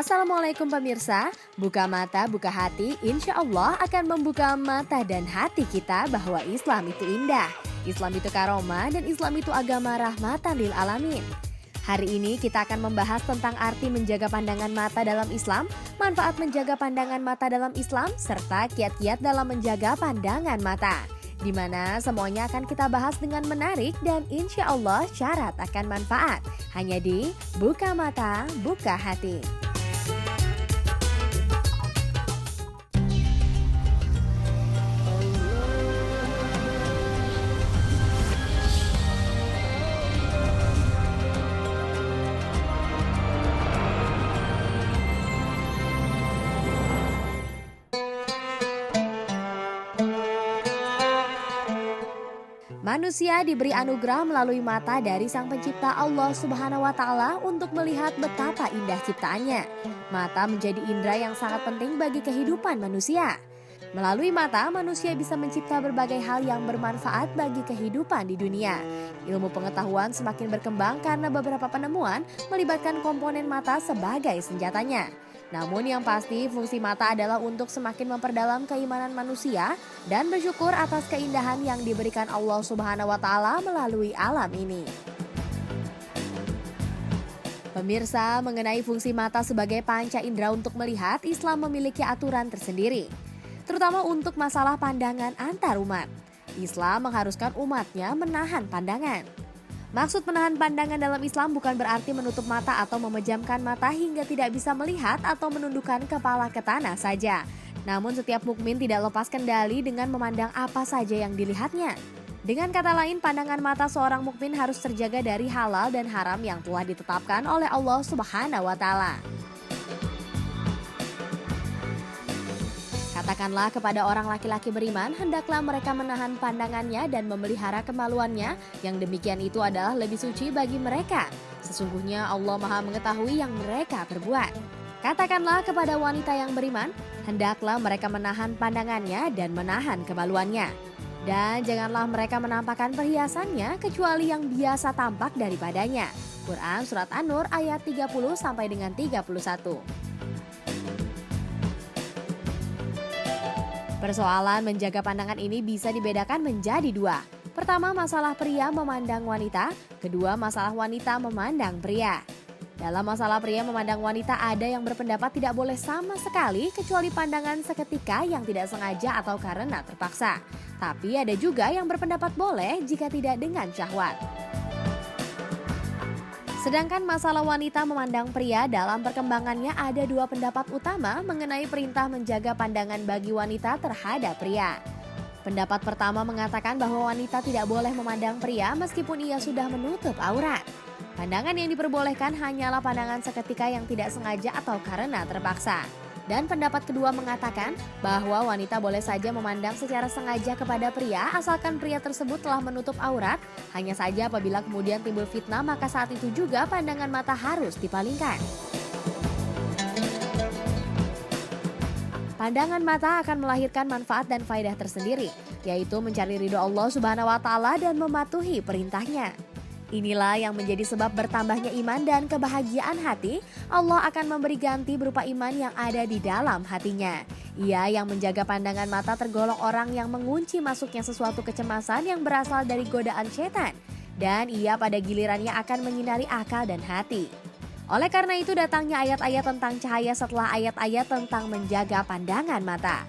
Assalamualaikum pemirsa, buka mata, buka hati, insya Allah akan membuka mata dan hati kita bahwa Islam itu indah. Islam itu karomah dan Islam itu agama rahmatan lil alamin. Hari ini kita akan membahas tentang arti menjaga pandangan mata dalam Islam, manfaat menjaga pandangan mata dalam Islam, serta kiat-kiat dalam menjaga pandangan mata. Di mana semuanya akan kita bahas dengan menarik dan insya Allah syarat akan manfaat. Hanya di Buka Mata, Buka Hati. Manusia diberi anugerah melalui mata dari Sang Pencipta Allah Subhanahu wa Ta'ala untuk melihat betapa indah ciptaannya. Mata menjadi indera yang sangat penting bagi kehidupan manusia. Melalui mata, manusia bisa mencipta berbagai hal yang bermanfaat bagi kehidupan di dunia. Ilmu pengetahuan semakin berkembang karena beberapa penemuan melibatkan komponen mata sebagai senjatanya. Namun yang pasti fungsi mata adalah untuk semakin memperdalam keimanan manusia dan bersyukur atas keindahan yang diberikan Allah Subhanahu wa Ta'ala melalui alam ini. Pemirsa, mengenai fungsi mata sebagai panca indera untuk melihat, Islam memiliki aturan tersendiri, terutama untuk masalah pandangan antar umat. Islam mengharuskan umatnya menahan pandangan. Maksud menahan pandangan dalam Islam bukan berarti menutup mata atau memejamkan mata hingga tidak bisa melihat atau menundukkan kepala ke tanah saja. Namun setiap mukmin tidak lepas kendali dengan memandang apa saja yang dilihatnya. Dengan kata lain, pandangan mata seorang mukmin harus terjaga dari halal dan haram yang telah ditetapkan oleh Allah Subhanahu wa Ta'ala. Katakanlah kepada orang laki-laki beriman, hendaklah mereka menahan pandangannya dan memelihara kemaluannya, yang demikian itu adalah lebih suci bagi mereka. Sesungguhnya Allah Maha mengetahui yang mereka perbuat. Katakanlah kepada wanita yang beriman, hendaklah mereka menahan pandangannya dan menahan kemaluannya. Dan janganlah mereka menampakkan perhiasannya kecuali yang biasa tampak daripadanya. Quran Surat An-Nur ayat 30 sampai dengan 31. Persoalan menjaga pandangan ini bisa dibedakan menjadi dua. Pertama, masalah pria memandang wanita. Kedua, masalah wanita memandang pria. Dalam masalah pria memandang wanita, ada yang berpendapat tidak boleh sama sekali kecuali pandangan seketika yang tidak sengaja atau karena terpaksa. Tapi ada juga yang berpendapat boleh jika tidak dengan syahwat. Sedangkan masalah wanita memandang pria, dalam perkembangannya ada dua pendapat utama mengenai perintah menjaga pandangan bagi wanita terhadap pria. Pendapat pertama mengatakan bahwa wanita tidak boleh memandang pria meskipun ia sudah menutup aurat. Pandangan yang diperbolehkan hanyalah pandangan seketika yang tidak sengaja atau karena terpaksa. Dan pendapat kedua mengatakan bahwa wanita boleh saja memandang secara sengaja kepada pria asalkan pria tersebut telah menutup aurat. Hanya saja apabila kemudian timbul fitnah, maka saat itu juga pandangan mata harus dipalingkan. Pandangan mata akan melahirkan manfaat dan faedah tersendiri, yaitu mencari ridho Allah Subhanahu wa Ta'ala dan mematuhi perintahnya. Inilah yang menjadi sebab bertambahnya iman dan kebahagiaan hati. Allah akan memberi ganti berupa iman yang ada di dalam hatinya. Ia yang menjaga pandangan mata tergolong orang yang mengunci masuknya sesuatu kecemasan yang berasal dari godaan setan. Dan ia pada gilirannya akan menyinari akal dan hati. Oleh karena itu datangnya ayat-ayat tentang cahaya setelah ayat-ayat tentang menjaga pandangan mata.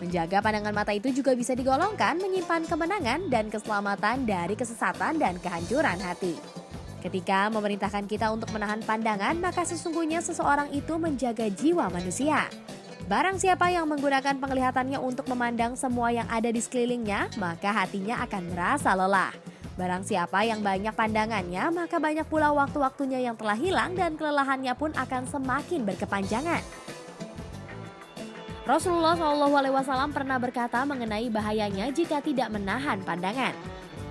Menjaga pandangan mata itu juga bisa digolongkan menyimpan kemenangan dan keselamatan dari kesesatan dan kehancuran hati. Ketika memerintahkan kita untuk menahan pandangan, maka sesungguhnya seseorang itu menjaga jiwa manusia. Barang siapa yang menggunakan penglihatannya untuk memandang semua yang ada di sekelilingnya, maka hatinya akan merasa lelah. Barang siapa yang banyak pandangannya, maka banyak pula waktu-waktunya yang telah hilang dan kelelahannya pun akan semakin berkepanjangan. Rasulullah SAW pernah berkata mengenai bahayanya jika tidak menahan pandangan.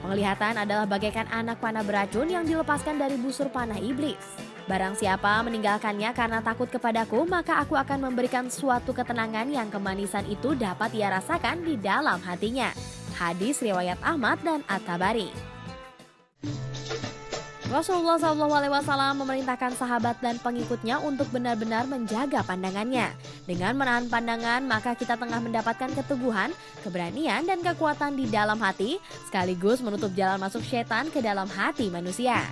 Penglihatan adalah bagaikan anak panah beracun yang dilepaskan dari busur panah iblis. Barang siapa meninggalkannya karena takut kepadaku, maka aku akan memberikan suatu ketenangan yang kemanisan itu dapat ia rasakan di dalam hatinya. Hadis riwayat Ahmad dan At-Tabari. Rasulullah SAW memerintahkan sahabat dan pengikutnya untuk benar-benar menjaga pandangannya. Dengan menahan pandangan, maka kita tengah mendapatkan keteguhan, keberanian, dan kekuatan di dalam hati, sekaligus menutup jalan masuk setan ke dalam hati manusia.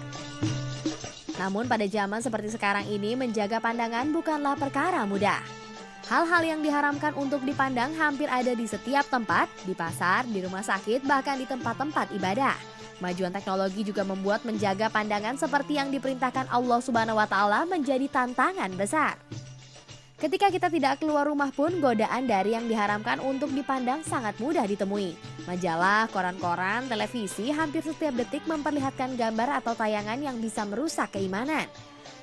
Namun pada zaman seperti sekarang ini, menjaga pandangan bukanlah perkara mudah. Hal-hal yang diharamkan untuk dipandang hampir ada di setiap tempat, di pasar, di rumah sakit, bahkan di tempat-tempat ibadah. Kemajuan teknologi juga membuat menjaga pandangan seperti yang diperintahkan Allah Subhanahu wa Ta'ala menjadi tantangan besar. Ketika kita tidak keluar rumah pun, godaan dari yang diharamkan untuk dipandang sangat mudah ditemui. Majalah, koran-koran, televisi hampir setiap detik memperlihatkan gambar atau tayangan yang bisa merusak keimanan.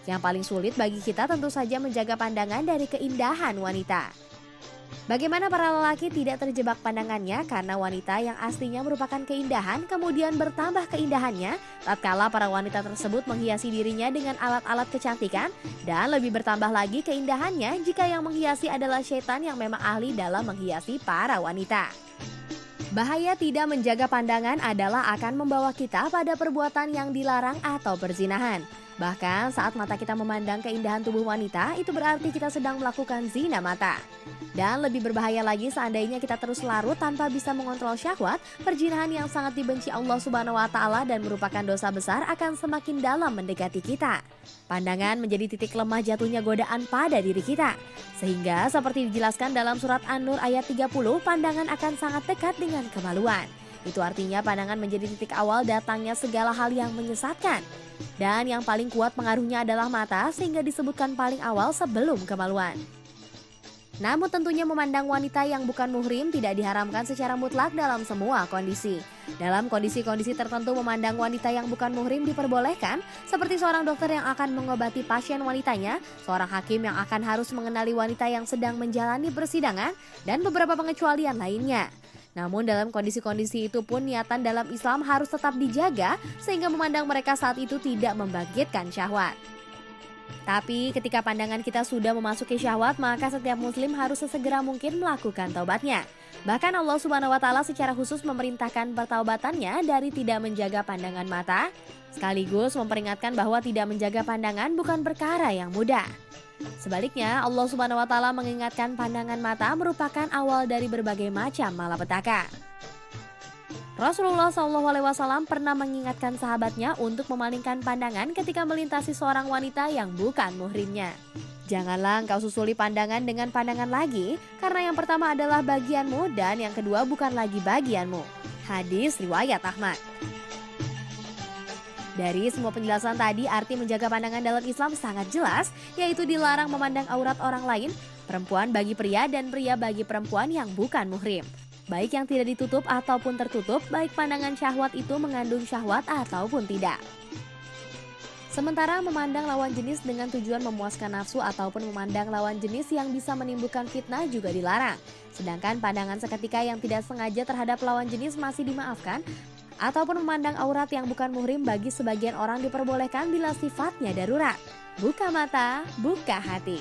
Yang paling sulit bagi kita tentu saja menjaga pandangan dari keindahan wanita. Bagaimana para lelaki tidak terjebak pandangannya karena wanita yang aslinya merupakan keindahan kemudian bertambah keindahannya tatkala para wanita tersebut menghiasi dirinya dengan alat-alat kecantikan dan lebih bertambah lagi keindahannya jika yang menghiasi adalah setan yang memang ahli dalam menghiasi para wanita. Bahaya tidak menjaga pandangan adalah akan membawa kita pada perbuatan yang dilarang atau perzinahan. Bahkan saat mata kita memandang keindahan tubuh wanita, itu berarti kita sedang melakukan zina mata. Dan lebih berbahaya lagi seandainya kita terus larut tanpa bisa mengontrol syahwat, perzinahan yang sangat dibenci Allah Subhanahu wa Ta'ala dan merupakan dosa besar akan semakin dalam mendekati kita. Pandangan menjadi titik lemah jatuhnya godaan pada diri kita. Sehingga seperti dijelaskan dalam surat An-Nur ayat 30, pandangan akan sangat dekat dengan kemaluan. Itu artinya pandangan menjadi titik awal datangnya segala hal yang menyesatkan. Dan yang paling kuat pengaruhnya adalah mata sehingga disebutkan paling awal sebelum kemaluan. Namun tentunya memandang wanita yang bukan muhrim tidak diharamkan secara mutlak dalam semua kondisi. Dalam kondisi-kondisi tertentu memandang wanita yang bukan muhrim diperbolehkan, seperti seorang dokter yang akan mengobati pasien wanitanya, seorang hakim yang akan harus mengenali wanita yang sedang menjalani persidangan, dan beberapa pengecualian lainnya. Namun dalam kondisi-kondisi itu pun niatan dalam Islam harus tetap dijaga sehingga memandang mereka saat itu tidak membangkitkan syahwat. Tapi ketika pandangan kita sudah memasuki syahwat, maka setiap muslim harus sesegera mungkin melakukan taubatnya. Bahkan Allah Subhanahu wa Ta'ala secara khusus memerintahkan pertaubatannya dari tidak menjaga pandangan mata, sekaligus memperingatkan bahwa tidak menjaga pandangan bukan perkara yang mudah. Sebaliknya, Allah Subhanahu wa Ta'ala mengingatkan pandangan mata merupakan awal dari berbagai macam malapetaka. Rasulullah SAW pernah mengingatkan sahabatnya untuk memalingkan pandangan ketika melintasi seorang wanita yang bukan muhrimnya. Janganlah engkau susuli pandangan dengan pandangan lagi, karena yang pertama adalah bagianmu dan yang kedua bukan lagi bagianmu. Hadis riwayat Ahmad. Dari semua penjelasan tadi, arti menjaga pandangan dalam Islam sangat jelas, yaitu dilarang memandang aurat orang lain, perempuan bagi pria dan pria bagi perempuan yang bukan muhrim. Baik yang tidak ditutup ataupun tertutup, baik pandangan syahwat itu mengandung syahwat ataupun tidak. Sementara memandang lawan jenis dengan tujuan memuaskan nafsu ataupun memandang lawan jenis yang bisa menimbulkan fitnah juga dilarang. Sedangkan pandangan seketika yang tidak sengaja terhadap lawan jenis masih dimaafkan, ataupun memandang aurat yang bukan muhrim bagi sebagian orang diperbolehkan bila sifatnya darurat. Buka mata, buka hati.